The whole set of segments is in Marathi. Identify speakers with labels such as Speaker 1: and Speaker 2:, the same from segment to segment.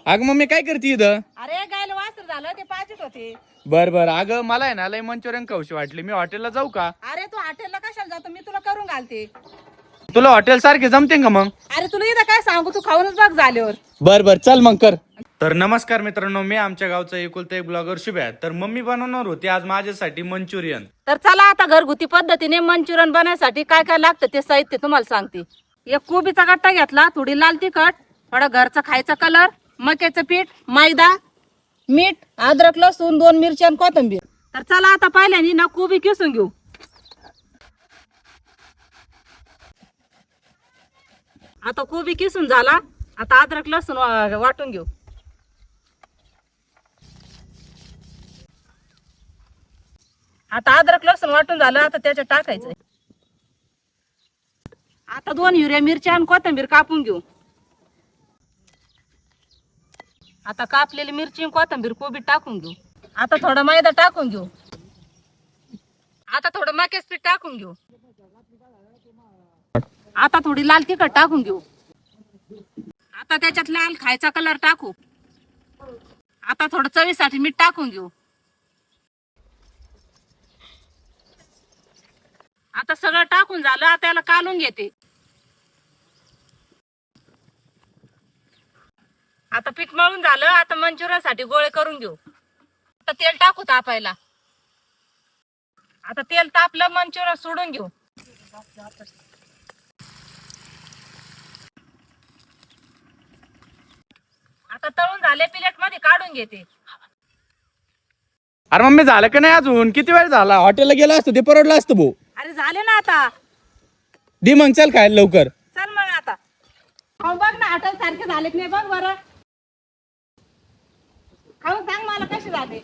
Speaker 1: अगं मम्मी काय करते इथं?
Speaker 2: अरे गायला वासर झालं ते पाचित होते.
Speaker 1: बर बर. अगं मला आहे ना लय मंचुरियन खाऊशी वाटली. मी हॉटेलला जाऊ का?
Speaker 2: अरे तू हॉटेलला कशाला जातो, मी तुला करून घालते.
Speaker 1: तुला हॉटेल सारखे जमते का मग?
Speaker 2: अरे तुला इथं काय सांगू, तू खाऊनच बघ झाल्यावर.
Speaker 1: बर बर चल मग कर. तर नमस्कार मित्रांनो, मी आमच्या गावचा एकुलता एक ब्लॉगर शुभ्या. तर मम्मी बनवणार होती आज माझ्यासाठी मंचुरियन.
Speaker 2: तर चला आता घरगुती पद्धतीने मंचुरियन बनवण्यासाठी काय काय लागतं ते साहित्य तुम्हाला सांगते. एक कोबीचा गट्टा घेतला, थोडी लाल तिखट, थोडा घरचा खायचा कलर, मक्याचं पीठ, मैदा, मीठ, अद्रक, लसूण, 2 मिरच्या आणि कोथिंबीर. तर चला आता पहिल्याने ना कोबी किसून घेऊ. आता कोबी किसून झाला. आता अद्रक लसूण वाटून घेऊ. आता अद्रक लसूण वाटून झालं. आता त्याच्यात टाकायचंय. आता 2 हिरव्या मिरच्या आणि कोथिंबीर कापून घेऊ. आता कापलेली मिरची आणि कोथिंबीर कोबी टाकून घेऊ. आता थोडा मैदा टाकून घेऊ. आता थोडं मक्याचं पीठ टाकून घेऊ. आता थोडी लाल तिखट टाकून घेऊ. आता त्याच्यात लाल खायचा कलर टाकू. आता थोडं चवीसाठी मीठ टाकून घेऊ. आता सगळं टाकून झालं. आता याला कालून घेते. आता पीठ मळून झालं. आता मंचुरियन साठी गोळे करून घेऊ. आता तेल टाकू तापायला. आता तेल तापलं, मंचुरियन सोडून घेऊ. आता तळून झाले, प्लेट मध्ये काढून घेते.
Speaker 1: अरे मम्मी झालं का नाही अजून? किती वेळ झाला? हॉटेलला गेला असतो ते परवडलं असतं भाऊ.
Speaker 2: अरे झाले ना आता.
Speaker 1: दे मग चल खायला लवकर.
Speaker 2: चल मग आता खाऊन बघ ना, हॉटेल सारखे झाले की नाही बघ बरं. खाऊन सांग मला कसे झाले.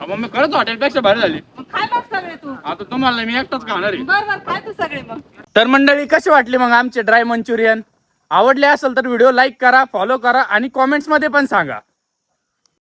Speaker 1: मम्मी खरंच हॉटेलपेक्षा भारी झाली.
Speaker 2: मग खाय बघ सगळे तू.
Speaker 1: आता तुम्हाला मी एकटाच खाणार आहे.
Speaker 2: बर बर खाय तू सगळे मग.
Speaker 1: तर मंडळी कशी वाटली मग आमचे ड्राय मंचुरियन? आवडले असेल तर व्हिडिओ लाईक करा, फॉलो करा आणि कॉमेंट्स मध्ये पण सांगा.